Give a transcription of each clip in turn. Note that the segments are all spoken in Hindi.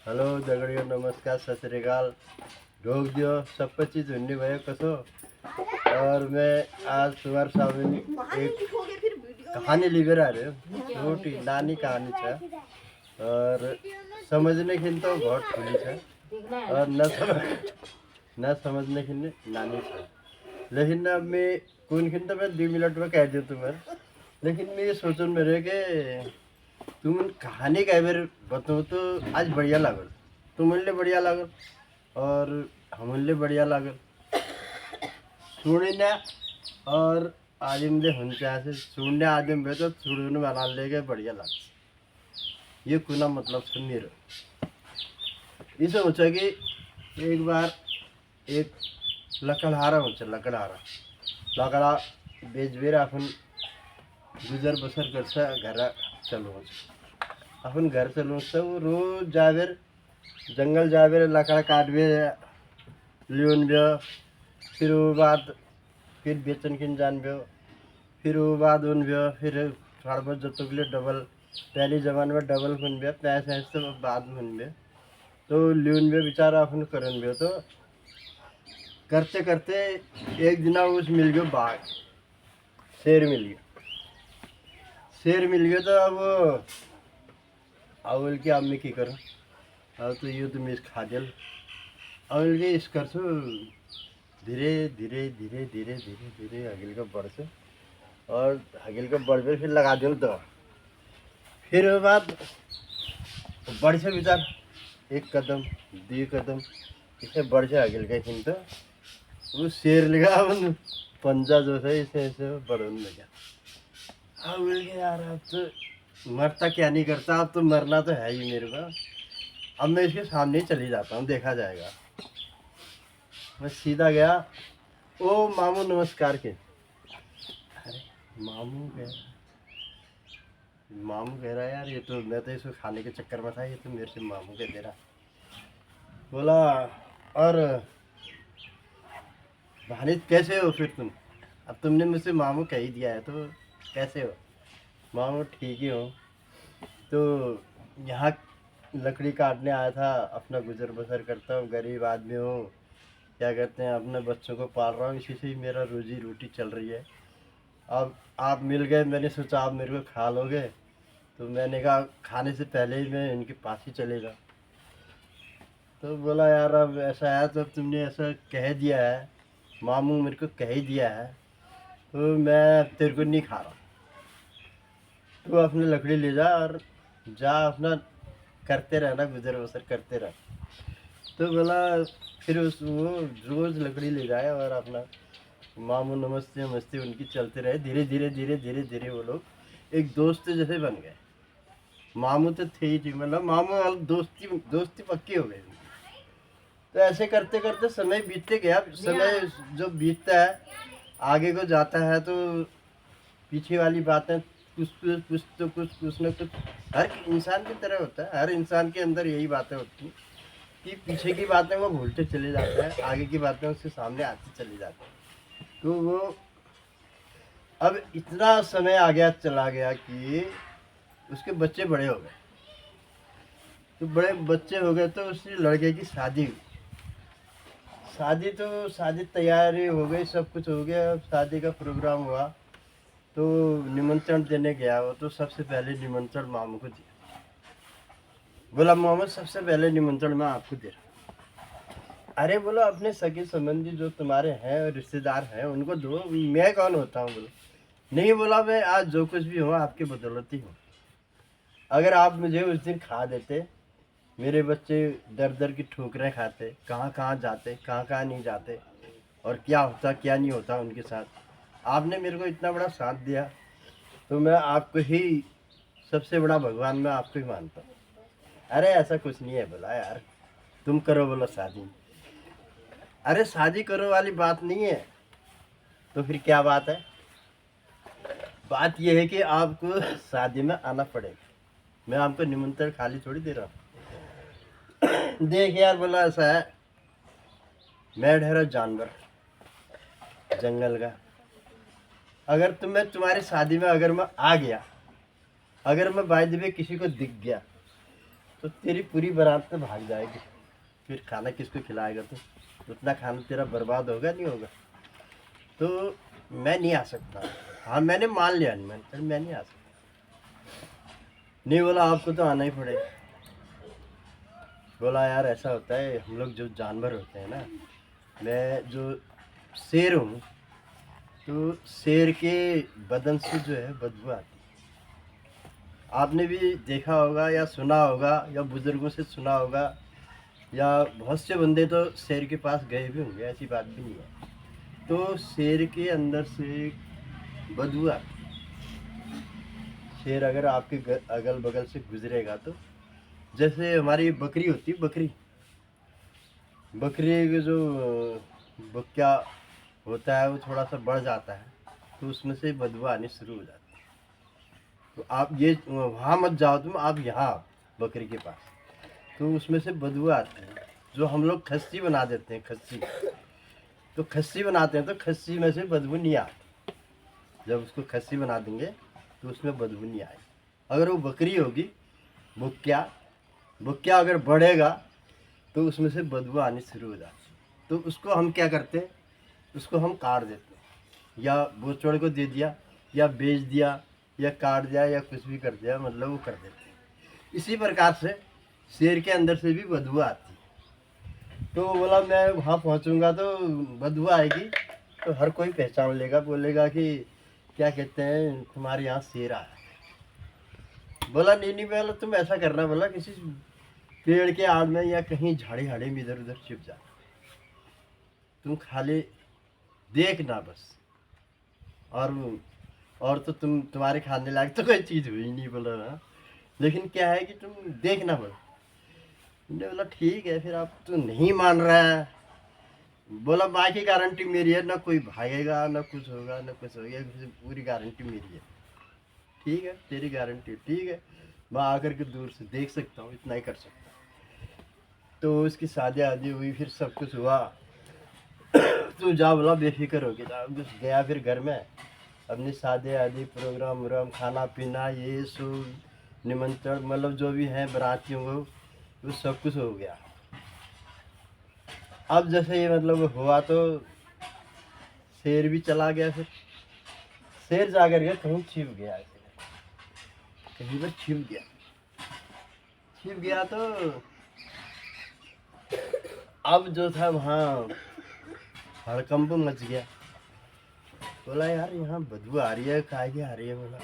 हॅलो दगडियो नमस्कार सत श्री अकाल ढोक दियो सब चीज हुन्नी भयो कसो। और मैं आज तुम्हारे सामने एक कहानी लेकर आ रहे हूँ। छोटी नानी कहानी छ और समझने की तो बहुत खुली छ और न समझने की नानी छ। लेकिन अब मैं कौन खिन तो मैं 2 मिनट में कह दूँ तुम्हारे। लेकिन मैं ये सोचूं मेरे के तुम कहानी कई बार बताओ तो आज बढ़िया लागल, तुमने बढ़िया लागल और हमने बढ़िया लागल सुनने। और आदमी हुंचा से सुनने आदमी बे तो सुनने बना लेके बढ़िया लाग। ये कुना मतलब सुन मेरे इसे सोचा कि एक बार एक लकड़हारा होता लकड़हारा लकड़ा बेच बेर अपन गुजर बसर करता घर चलो अपन घर चलो सब रोज जावेर जंगल जावेर लकड़ा काटवे लियोन बे फिर वो बाद फिर बेचन किन जान बे फिर वो बाद उन बे फिर थोड़ा बहुत जो तो डबल पहले जमाने में डबल खुन बे पैसे ऐसे बाद खुन बे तो लियोन बे बेचारा अपन करन बे तो करते करते एक दिन उस मिल गयो बाघ शेर मिल गया। शेर मिल गया तो अब अवल के अब मैं की करूँ अब तो ये तो मैं खा दिल अवल के इस कर सो धीरे धीरे धीरे धीरे धीरे धीरे हगिल का बढ़ से और हगिल का बढ़ पे फिर लगा दिल तो फिर वो बाद बढ़ से विचार एक कदम 2 कदम इसे बढ़ से हगिल का खिन तो वो शेर लगा अपन पंजा जो है इसे ऐसे बढ़ने लगा। अब बोल के यार अब तो मरता क्या नहीं करता अब तो मरना तो है ही मेरे को। अब मैं इसके सामने ही चली जाता हूँ देखा जाएगा। मैं सीधा गया ओ मामू नमस्कार के। अरे मामू कह रहा है यार ये तो मैं तो इसको खाने के चक्कर में था ये तो मेरे से मामू कह दे रहा। बोला और भानित कैसे हो फिर तुम अब तुमने मुझसे मामू कह ही दिया है तो कैसे हो। मामू ठीक ही हो तो यहाँ लकड़ी काटने आया था अपना गुजर बसर करता हूँ गरीब आदमी हूँ क्या कहते हैं अपने बच्चों को पाल रहा हूँ इसी से ही मेरा रोजी रोटी चल रही है। अब आप मिल गए मैंने सोचा आप मेरे को खा लोगे तो मैंने कहा खाने से पहले ही मैं इनके पास ही चलेगा। तो बोला यार अब ऐसा है तो अब तुमने ऐसा कह दिया है मामू मेरे को कह ही दिया है तो मैं तेरे को नहीं खा रहा। तो अपनी लकड़ी ले जा और जा अपना करते रहना गुजर बसर करते रह। तो बोला फिर उस वो रोज़ लकड़ी ले जाए और अपना मामू नमस्ते नमस्ते उनकी चलते रहे धीरे धीरे धीरे धीरे धीरे वो लोग एक दोस्त जैसे बन गए। मामू तो थे ही थी मतलब मामू और दोस्ती दोस्ती पक्की हो गई। तो ऐसे करते करते समय बीतते गया। समय जो बीतता है आगे को जाता है तो पीछे वाली बातें कुछ न कुछ हर इंसान की तरह होता है। हर इंसान के अंदर यही बातें होती हैं कि पीछे की बातें वो भूलते चले जाते हैं आगे की बातें उसके सामने आती चली जाती हैं। तो वो अब इतना समय आ गया चला गया कि उसके बच्चे बड़े हो गए। तो बड़े बच्चे हो गए तो उसकी लड़के की शादी हुई। शादी तैयारी हो गई सब कुछ हो गया। अब शादी का प्रोग्राम हुआ तो निमंत्रण देने गया वो तो सबसे पहले निमंत्रण मामू को दिया। बोला मोहम्मद सबसे पहले निमंत्रण मैं आपको दे रहा। अरे बोलो अपने सगे संबंधी जो तुम्हारे हैं रिश्तेदार हैं उनको दो मैं कौन होता हूँ। बोलो नहीं बोला मैं आज जो कुछ भी हो आपके बदौलत ही हूँ। अगर आप मुझे उस दिन खा देते मेरे बच्चे दर दर की ठोकरें खाते कहाँ कहाँ जाते कहाँ कहाँ नहीं जाते और क्या होता क्या नहीं होता उनके साथ। आपने मेरे को इतना बड़ा साथ दिया तो मैं आपको ही सबसे बड़ा भगवान मैं आपको ही मानता हूँ। अरे ऐसा कुछ नहीं है बोला यार तुम करो बोलो शादी। अरे शादी करो वाली बात नहीं है तो फिर क्या बात है। बात यह है कि आपको शादी में आना पड़ेगा। मैं आपको निमंत्रण खाली थोड़ी दे रहा हूँ। देख यार बोला ऐसा है मैं ठहरा जानवर जंगल का। अगर तुम्हें तुम्हारी शादी में अगर मैं आ गया अगर मैं बाय द वे किसी को दिख गया तो तेरी पूरी बारात तो भाग जाएगी, फिर खाना किसको खिलाएगा? तो उतना खाना तेरा बर्बाद होगा नहीं होगा? तो मैं नहीं आ सकता। हाँ मैंने मान लिया, नहीं मैं नहीं आ सकता। नहीं बोला आपको तो आना ही पड़ेगा। बोला यार ऐसा होता है, हम लोग जो जानवर होते हैं ना, मैं जो शेर हूँ, तो शेर के बदन से जो है बदबू आती है। आपने भी देखा होगा या सुना होगा या बुजुर्गों से सुना होगा, या बहुत से बंदे तो शेर के पास गए भी होंगे, ऐसी बात भी नहीं है। तो शेर के अंदर से बदबू आती है। शेर अगर आपके अगल बगल से गुजरेगा तो, जैसे हमारी बकरी होती है, बकरी के जो बक्या होता है वो थोड़ा सा बढ़ जाता है, तो उसमें से बदबू आनी शुरू हो जाती है। तो आप ये वहाँ मत जाओ, तुम आप यहाँ आओ बकरी के पास, तो उसमें से बदबू आती है। जो हम लोग खस्सी बना देते हैं, खस्सी, तो खस्सी बनाते हैं तो खस्सी में से बदबू नहीं आती। जब उसको खस्सी बना देंगे तो उसमें बदबू नहीं आएगी। अगर वो बकरी होगी, बुक्या, बुक्या अगर बढ़ेगा तो उसमें से बदबू आनी शुरू हो जाती है। तो उसको हम क्या करते हैं, उसको हम काट देते हैं, या बोचड़ को दे दिया, या बेच दिया, या काट दिया, या कुछ भी कर दिया, मतलब वो कर देते हैं। इसी प्रकार से शेर के अंदर से भी बदबू आती है। तो बोला मैं वहाँ पहुँचूँगा तो बदबू आएगी, तो हर कोई पहचान लेगा, बोलेगा कि क्या कहते हैं तुम्हारे यहाँ शेर आया। बोला नहीं नहीं, बोला तुम ऐसा करना, बोला किसी पेड़ के आड़ में या कहीं झाड़ी हाड़ी में इधर उधर छिप जा, तुम खाली देखना बस। और तो तुम्हारे खाने लायक तो कोई चीज़ हुई नहीं, बोला ना, लेकिन क्या है कि तुम देखना बोला। मैंने बोला ठीक है, फिर आप तो नहीं मान रहा है। बोला माँ की गारंटी मेरी है, ना कोई भागेगा, ना कुछ होगा, ना कुछ होगा, पूरी गारंटी मेरी है। ठीक है तेरी गारंटी, ठीक है, मैं आकर के दूर से देख सकता हूँ, इतना ही कर सकता हूँ। तो उसकी शादी आदि हुई, फिर सब कुछ हुआ। तू जा, बोला बेफिक्र हो गया। फिर घर में अपनी शादी आदि प्रोग्राम व्रोग्राम, खाना पीना, ये सब निमंत्रण, मतलब जो भी है बरातियों को, वो सब कुछ हो गया। अब जैसे ये मतलब हुआ तो शेर भी चला गया। फिर शेर जाकर के कहीं छिप गया, कहीं पर छिप गया। छिप गया तो अब जो था वहाँ हड़कंप मच गया। बोला यार यहाँ बदबू आ रही है, काहे की आ रही है? बोला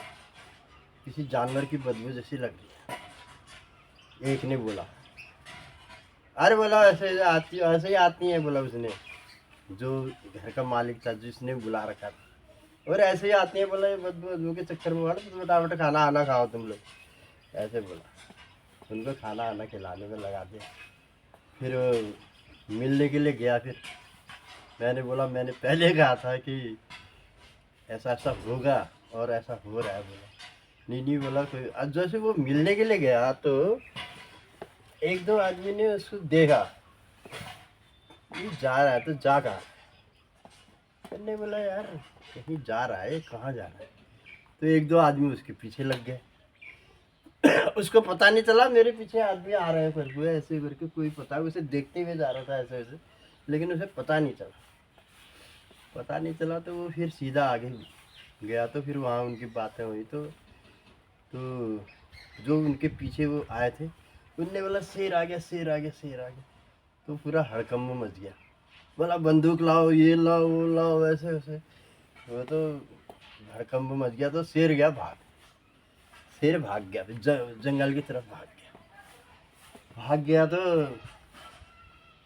किसी जानवर की बदबू जैसी लग रही है। एक ने बोला, अरे बोला ऐसे ही आती है। बोला उसने, जो घर का मालिक था जिसने बुला रखा था, और ऐसे ही आती है। बोला ये बदबू के चक्कर में तो फटाफट खाना आना खाओ तुम लोग, ऐसे बोला। उनको खाना आना खिलाने में लगा दिया। फिर मिलने के लिए गया। फिर मैंने बोला मैंने पहले कहा था कि ऐसा ऐसा होगा और ऐसा हो रहा है। बोला नहीं नहीं, बोला कोई। अब जैसे वो मिलने के लिए गया तो एक दो आदमी ने उसको देखा, ये जा रहा है, तो जा कहा। मैंने बोला यार कहीं जा रहा है, कहाँ जा रहा है? तो एक दो आदमी उसके पीछे लग गए। उसको पता नहीं चला मेरे पीछे आदमी आ रहे हैं करके, ऐसे करके कोई पता, उसे देखते हुए जा रहा था ऐसे ऐसे, लेकिन उसे पता नहीं चला। तो वो फिर सीधा आगे गया। तो फिर वहाँ उनकी बातें हुई। तो जो उनके पीछे वो आए थे, उनने बोला शेर आ गया, शेर आ गया, शेर आ गया। तो पूरा हड़कंप मच गया। बोला बंदूक लाओ, ये लाओ, वो लाओ, ऐसे वैसे। वो तो हड़कंप मच गया। तो शेर गया भाग, शेर भाग गया, फिर जंगल की तरफ भाग गया। तो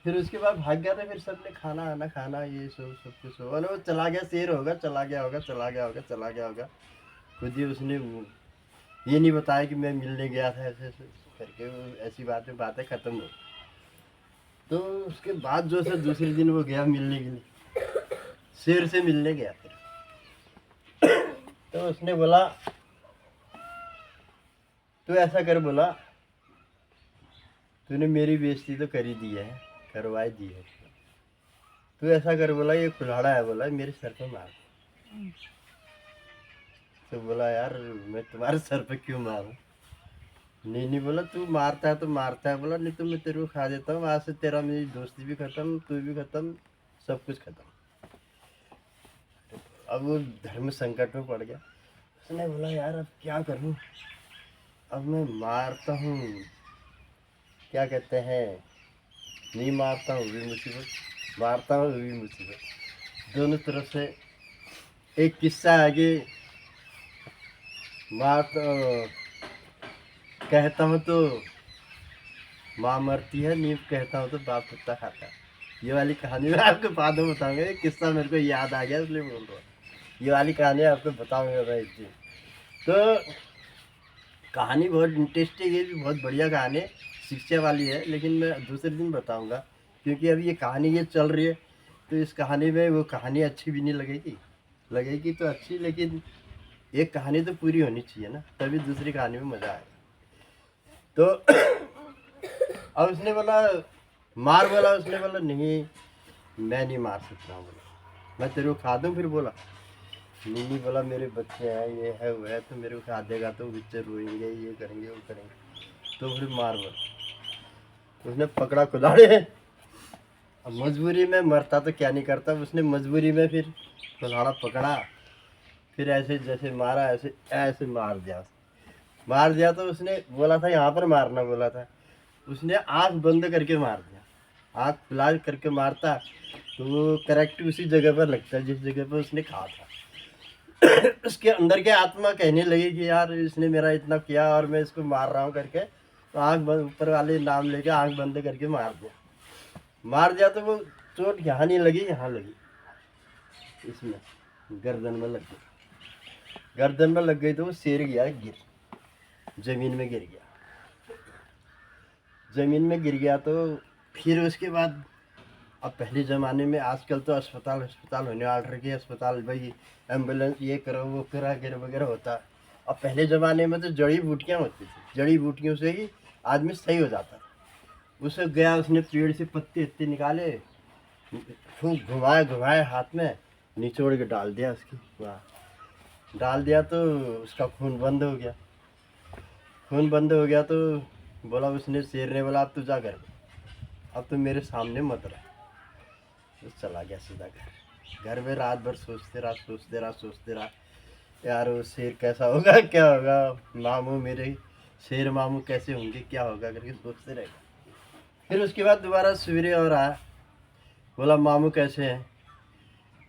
फिर उसके बाद भाग गया। तो फिर सबने खाना आना खाना, ये सब कुछ होगा ना, वो चला गया। शेर होगा, चला गया होगा, चला गया होगा, चला गया होगा। खुद ही उसने ये नहीं बताया कि मैं मिलने गया था, ऐसे ऐसे करके वो ऐसी बातें खत्म हो। तो उसके बाद जो है दूसरे दिन वो गया मिलने के लिए, शेर से मिलने गया। फिर तो उसने बोला तू ऐसा कर, बोला तूने मेरी बेइज्जती तो कर ही दी है, करवाई दी है। तू ऐसा कर, बोला ये कुल्हाड़ा है, बोला मेरे सर पे मार। तो बोला यार मैं तुम्हारे सर पे क्यों मारूं? नीनी बोला तू मारता है तो मारता है, बोला नहीं तो मैं तेरे को खा देता हूँ, आज से तेरा मेरी दोस्ती भी खत्म, तू भी खत्म, सब कुछ खत्म। अब वो धर्म संकट में पड़ गया। उसने बोला यार अब क्या करूँ, अब मैं मारता हूँ, क्या कहते हैं, नहीं मारता हूँ भी मुसीबत, मारता हूँ भी मुसीबत, दोनों तरफ से। एक किस्सा है कि मारता कहता हूँ तो माँ मरती है, नींव कहता हूँ तो बाप कुत्ता खाता है। ये वाली कहानी मैं आपको बाद में बताऊंगा, ये किस्सा मेरे को याद आ गया इसलिए बोल रहा हूँ। ये वाली कहानी आपको बताऊंगा मैं एक दिन। तो कहानी बहुत इंटरेस्टिंग है, भी बहुत बढ़िया कहानी है, शिक्षा वाली है, लेकिन मैं दूसरे दिन बताऊंगा, क्योंकि अभी ये कहानी ये चल रही है। तो इस कहानी में वो कहानी अच्छी भी नहीं लगेगी, लगेगी तो अच्छी, लेकिन एक कहानी तो पूरी होनी चाहिए ना, तभी दूसरी कहानी में मज़ा आएगा। तो अब उसने बोला मार, बोला उसने बोला नहीं मैं नहीं मार सकता हूँ, बोला मैं तेरे को खा दूँ फिर। बोला नहीं बोला मेरे बच्चे हैं, ये है वो है, तो मेरे को खा देगा तो बच्चे रोएंगे, ये करेंगे वो करेंगे, तो फिर मार। बोला उसने पकड़ा कुल्हाड़ी, अब मजबूरी में मरता तो क्या नहीं करता, उसने मजबूरी में फिर कुल्हाड़ा पकड़ा, फिर ऐसे जैसे मारा ऐसे ऐसे मार दिया। मार दिया तो उसने बोला था यहाँ पर मारना, बोला था, उसने आँख बंद करके मार दिया। आँख खुला करके मारता तो वो करेक्ट उसी जगह पर लगता है जिस जगह पर उसने कहा था। उसके अंदर के आत्मा कहने लगी कि यार इसने मेरा इतना किया और मैं इसको मार रहा हूँ करके, तो आँख बंद, ऊपर वाले नाम लेके आँख बंद करके मार दिया। मार दिया तो वो चोट यहाँ नहीं लगी, यहाँ लगी, इसमें गर्दन में लग गई। गर्दन में लग गई तो वो शेर गया, गिर जमीन में गिर गया। जमीन में गिर गया तो फिर उसके बाद, अब पहले ज़माने में, आजकल तो अस्पताल अस्पताल होने वाले रखे, अस्पताल भाई एम्बुलेंस ये करो वो करा वगैरह वगैरह होता। अब पहले ज़माने में तो जड़ी बूटियाँ होती थी, जड़ी बूटियों से ही आदमी सही हो जाता। उसे गया, उसने पेड़ से पत्ते उत्ते निकाले, खूब घुमाए घुमाए हाथ में, निचोड़ के डाल दिया उसकी, वाह डाल दिया तो उसका खून बंद हो गया। खून बंद हो गया तो बोला, उसने शेर ने बोला अब तू जा घर, अब तो मेरे सामने मत रह। तो चला गया सीधा घर। घर में रात भर सोचते रहा सोचते रहा सोचते रहा, यार वो शेर कैसा होगा, क्या होगा, मामू मेरे शेर मामू कैसे होंगे, क्या होगा करके सोचते रह गए। फिर उसके बाद दोबारा सवेरे और आया, बोला मामू कैसे हैं,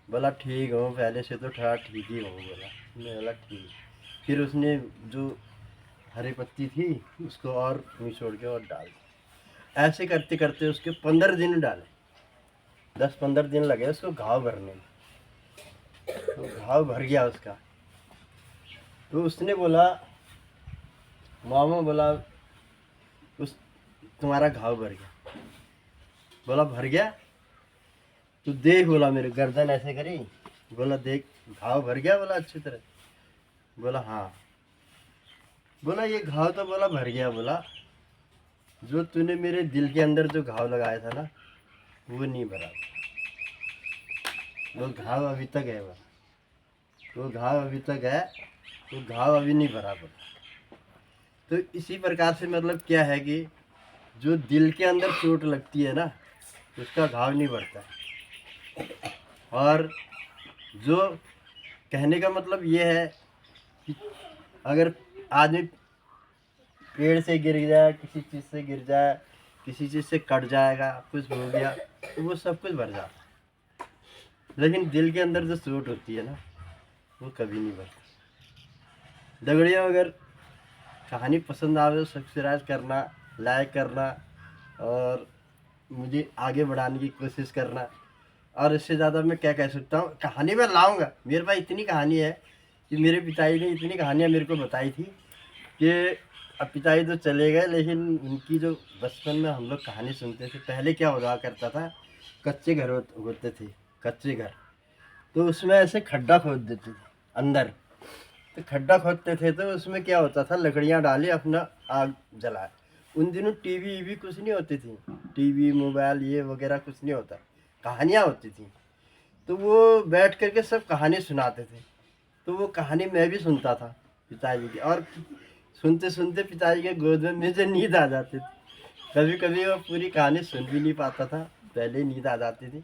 बोला ठीक हूँ, पहले से तो थोड़ा ठीक ही हूँ, बोला। मैं बोला ठीक। फिर उसने जो हरी पत्ती थी उसको और निचोड़ के और डाल दी। ऐसे करते करते उसके 15 दिन डाले, 10-15 दिन लगे उसको घाव भरने में। तो घाव भर गया उसका। तो उसने बोला, मामा बोला उस तुम्हारा घाव भर गया। बोला भर गया, तो देख, बोला मेरे गर्दन ऐसे करी, बोला देख घाव भर गया, बोला अच्छी तरह, बोला हाँ। बोला ये घाव तो बोला भर गया, बोला जो तूने मेरे दिल के अंदर जो घाव लगाया था ना वो नहीं भरा, वो घाव अभी तक है, वो घाव अभी तक है, वो घाव अभी नहीं भरा। बोला तो इसी प्रकार से मतलब क्या है कि जो दिल के अंदर चोट लगती है ना उसका घाव नहीं भरता। और जो कहने का मतलब ये है कि अगर आदमी पेड़ से गिर जाए, किसी चीज़ से गिर जाए, किसी चीज़ से कट जाएगा, कुछ हो गया, तो वो सब कुछ भर जाता है, लेकिन दिल के अंदर जो चोट होती है ना वो कभी नहीं भरती। दगड़ियों, अगर कहानी पसंद आवे तो सब्सक्राइब करना, लाइक करना और मुझे आगे बढ़ाने की कोशिश करना। और इससे ज़्यादा मैं क्या कह सकता हूँ, कहानी मैं लाऊंगा, मेरे पास इतनी कहानी है कि मेरे पिताजी ने इतनी कहानियाँ मेरे को बताई थी कि अब पिताजी तो चले गए, लेकिन उनकी जो बचपन में हम लोग कहानी सुनते थे, पहले क्या हुआ करता था, कच्चे घर होते थे, कच्चे घर, तो उसमें ऐसे खड्डा खोद देते थे अंदर। तो खड्डा खोदते थे तो उसमें क्या होता था, लकड़ियाँ डाली, अपना आग जलाए। उन दिनों टीवी भी कुछ नहीं होती थी, टीवी मोबाइल ये वगैरह कुछ नहीं होता, कहानियाँ होती थी। तो वो बैठ करके सब कहानी सुनाते थे, तो वो कहानी मैं भी सुनता था पिताजी की। और सुनते सुनते पिताजी के गोद में मुझे नींद आ जाती थी। कभी कभी वो पूरी कहानी सुन भी नहीं पाता था, पहले नींद आ जाती थी,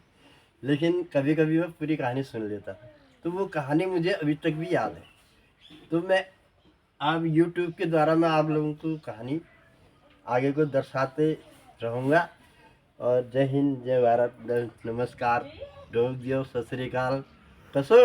लेकिन कभी कभी वो पूरी कहानी सुन लेता था। तो वो कहानी मुझे अभी तक भी याद है। तो मैं अब यूट्यूब के द्वारा मैं आप लोगों को कहानी आगे को दर्शाते रहूँगा। और जय हिंद, जय भारत, नमस्कार, डोग दियो, सत श्री अकाल, कसो।